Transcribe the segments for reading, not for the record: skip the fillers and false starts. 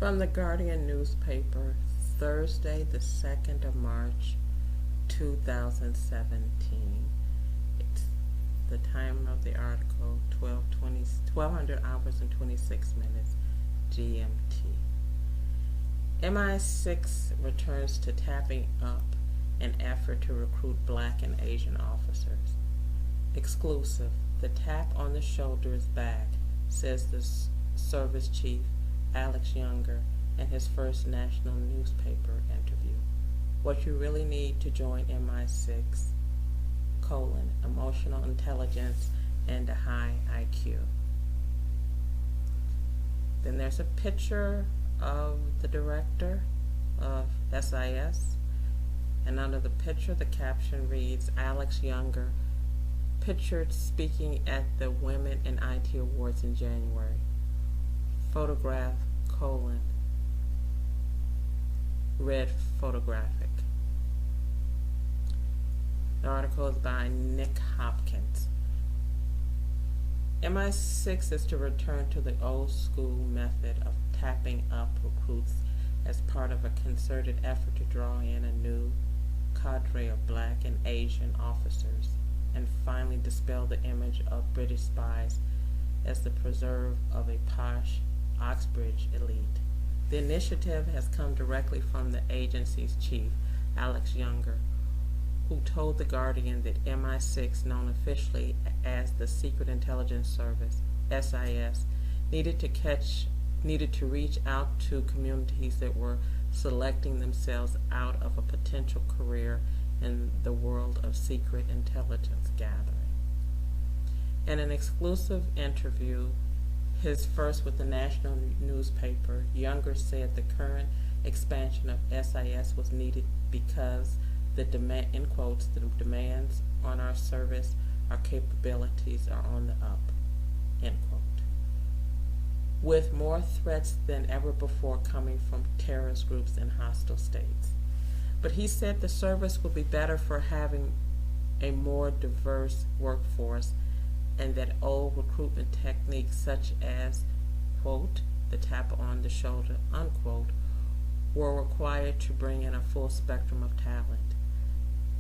From the Guardian newspaper, Thursday, the 2nd of March, 2017. It's the time of the article, 1200 hours and 26 minutes GMT. MI6 returns to tapping up an effort to recruit Black and Asian officers. Exclusive, the tap on the shoulder is back, says the service chief, Alex Younger, in his first national newspaper interview. What you really need to join MI6, emotional intelligence and a high IQ. Then there's a picture of the director of SIS, and under the picture the caption reads, Alex Younger, pictured speaking at the Women in IT Awards in January. Photograph, red photographic. The article is by Nick Hopkins. MI6 is to return to the old school method of tapping up recruits as part of a concerted effort to draw in a new cadre of Black and Asian officers and finally dispel the image of British spies as the preserve of a posh Oxbridge elite. The initiative has come directly from the agency's chief, Alex Younger, who told The Guardian that MI6, known officially as the Secret Intelligence Service, SIS, needed to reach out to communities that were selecting themselves out of a potential career in the world of secret intelligence gathering. In an exclusive interview, his first with the national newspaper, Younger said the current expansion of SIS was needed because the demands on our service, our capabilities are on the up, end quote. With more threats than ever before coming from terrorist groups in hostile states. But he said the service would be better for having a more diverse workforce, and that old recruitment techniques such as, quote, the tap on the shoulder, unquote, were required to bring in a full spectrum of talent.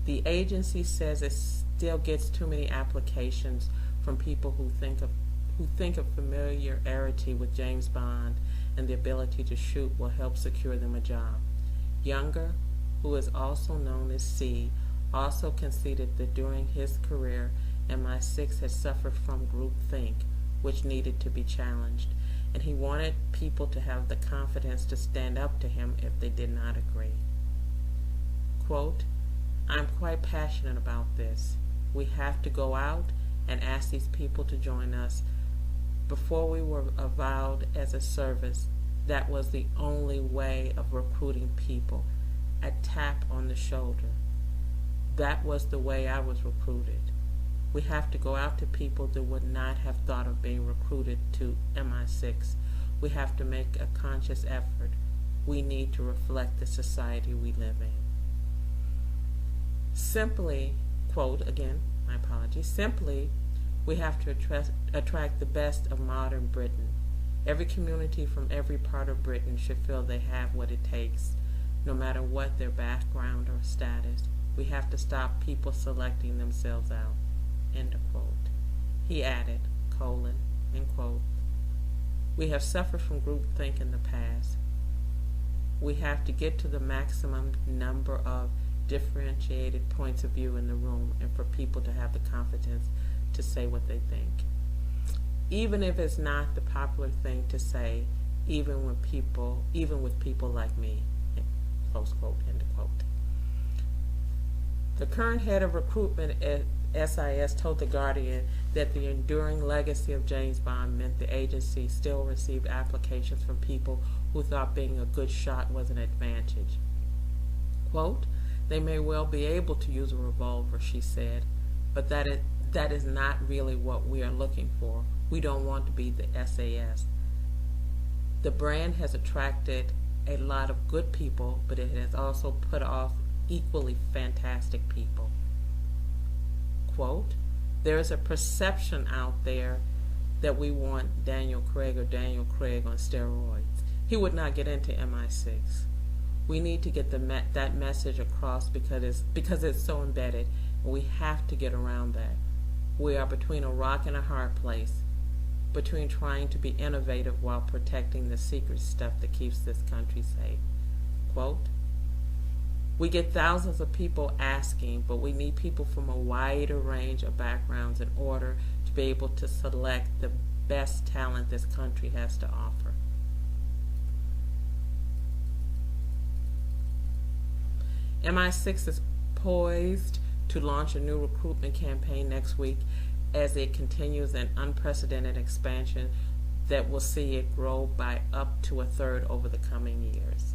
The agency says it still gets too many applications from people who think of familiarity with James Bond and the ability to shoot will help secure them a job. Younger, who is also known as C, also conceded that during his career, MI6 had suffered from groupthink, which needed to be challenged, and he wanted people to have the confidence to stand up to him if they did not agree. Quote, I'm quite passionate about this. We have to go out and ask these people to join us. Before we were avowed as a service, that was the only way of recruiting people, a tap on the shoulder. That was the way I was recruited. We have to go out to people that would not have thought of being recruited to MI6. We have to make a conscious effort. We need to reflect the society we live in. Simply, quote, again, my apologies, simply, we have to attract the best of modern Britain. Every community from every part of Britain should feel they have what it takes, no matter what their background or status. We have to stop people selecting themselves out. End of quote. He added, end quote, we have suffered from groupthink in the past. We have to get to the maximum number of differentiated points of view in the room and for people to have the confidence to say what they think. Even if it's not the popular thing to say, even with people like me, close quote, end of quote. The current head of recruitment at SIS told The Guardian that the enduring legacy of James Bond meant the agency still received applications from people who thought being a good shot was an advantage. Quote, they may well be able to use a revolver, she said, but that is not really what we are looking for. We don't want to be the SAS. The brand has attracted a lot of good people, but it has also put off equally fantastic people. Quote, there is a perception out there that we want Daniel Craig on steroids. he would not get into MI6. We need to get that message across because it's so embedded, and we have to get around that. We are between a rock and a hard place, between trying to be innovative while protecting the secret stuff that keeps this country safe. Quote, we get thousands of people asking, but we need people from a wider range of backgrounds in order to be able to select the best talent this country has to offer. MI6 is poised to launch a new recruitment campaign next week as it continues an unprecedented expansion that will see it grow by up to a third over the coming years.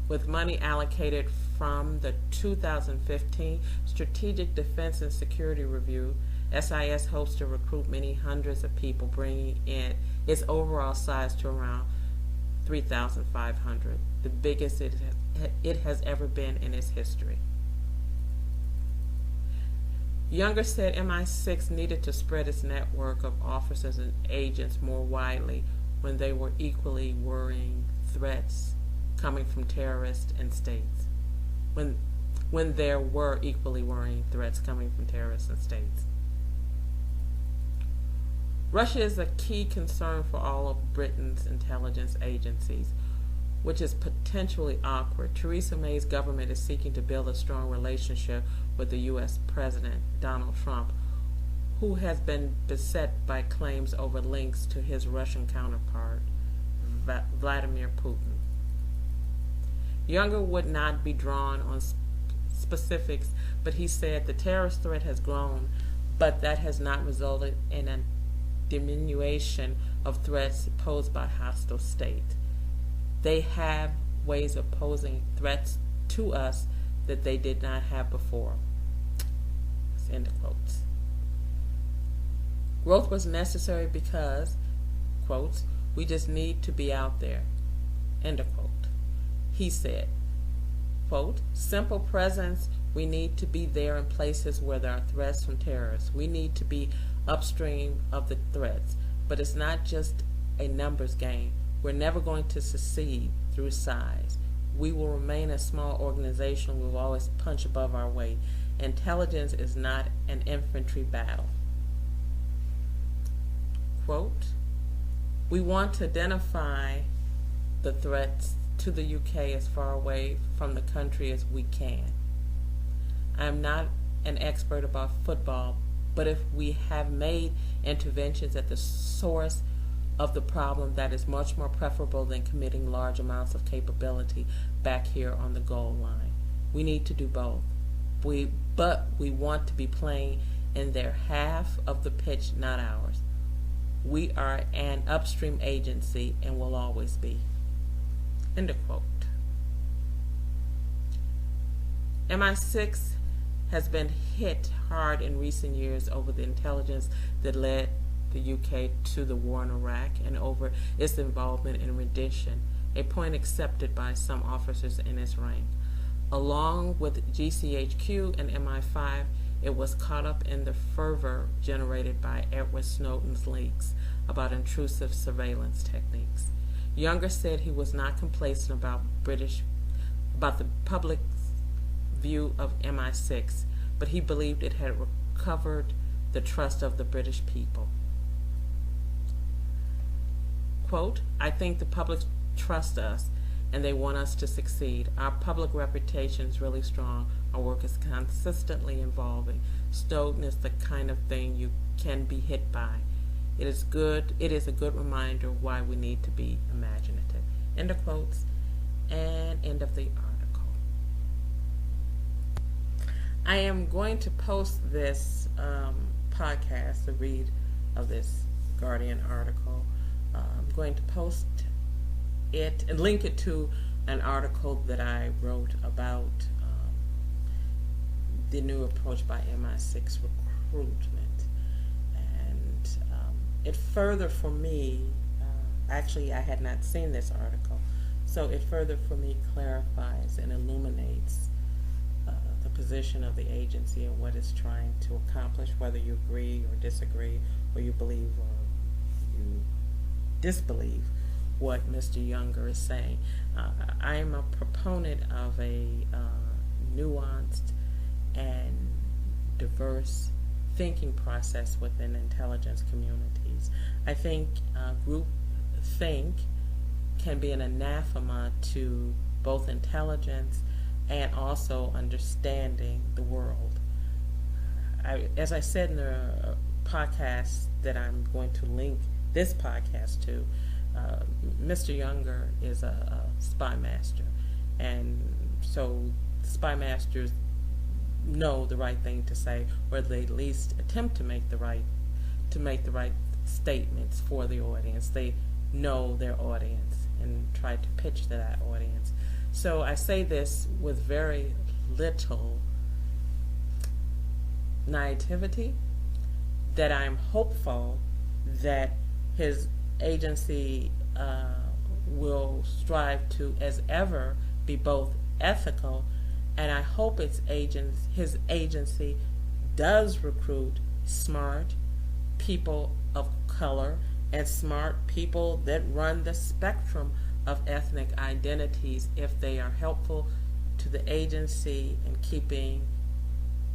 With money allocated from the 2015 Strategic Defense and Security Review, SIS hopes to recruit many hundreds of people, bringing in its overall size to around 3,500, the biggest it has ever been in its history. Younger said MI6 needed to spread its network of officers and agents more widely when they were equally worrying threats coming from terrorists and states. When there were equally worrying threats coming from terrorists and states. Russia is a key concern for all of Britain's intelligence agencies, which is potentially awkward. Theresa May's government is seeking to build a strong relationship with the U.S. President, Donald Trump, who has been beset by claims over links to his Russian counterpart, Vladimir Putin. Younger would not be drawn on specifics, but he said the terrorist threat has grown, but that has not resulted in a diminution of threats posed by hostile states. They have ways of posing threats to us that they did not have before. End of quotes. Growth was necessary because, quotes, we just need to be out there. End of quote. He said, quote, simple presence, we need to be there in places where there are threats from terrorists. We need to be upstream of the threats. But it's not just a numbers game. We're never going to succeed through size. We will remain a small organization. We'll always punch above our weight. Intelligence is not an infantry battle. Quote, we want to identify the threats to the UK as far away from the country as we can. I am not an expert about football, but if we have made interventions at the source of the problem, that is much more preferable than committing large amounts of capability back here on the goal line. We need to do both. But we want to be playing in their half of the pitch, not ours. We are an upstream agency and will always be. End of quote. MI6 has been hit hard in recent years over the intelligence that led the UK to the war in Iraq and over its involvement in rendition, a point accepted by some officers in its rank. Along with GCHQ and MI5, it was caught up in the fervor generated by Edward Snowden's leaks about intrusive surveillance techniques. Younger said he was not complacent about the public's view of MI6, but he believed it had recovered the trust of the British people. Quote, I think the public trusts us and they want us to succeed. Our public reputation is really strong. Our work is consistently evolving. Snowden is the kind of thing you can be hit by. It is a good reminder why we need to be imaginative. End of quotes and end of the article. I am going to post this podcast, the read of this Guardian article. I'm going to post it and link it to an article that I wrote about the new approach by MI6 recruitment. And it further for me, actually I had not seen this article, so it further for me clarifies and illuminates the position of the agency and what it's trying to accomplish, whether you agree or disagree, or you believe or you disbelieve what Mr. Younger is saying. I am a proponent of a nuanced and diverse thinking process within intelligence communities. I think group think can be an anathema to both intelligence and also understanding the world. As I said in the podcast that I'm going to link this podcast to, Mr. Younger is a spy master, and so spy masters know the right thing to say, or they at least attempt to make the right statements for the audience. They know their audience and try to pitch to that audience. So I say this with very little naivety, that I'm hopeful that his agency will strive to, as ever, be both ethical, and I hope his agency does recruit smart people of color and smart people that run the spectrum of ethnic identities if they are helpful to the agency in keeping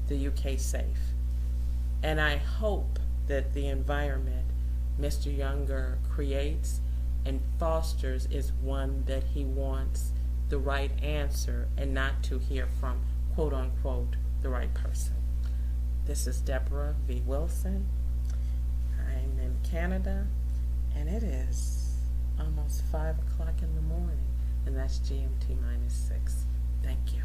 the UK safe. And I hope that the environment Mr. Younger creates and fosters is one that he wants the right answer and not to hear from, quote unquote, the right person. This is Debra V. Wilson. I'm in Canada, and it is almost 5 o'clock in the morning, and that's GMT -6. Thank you.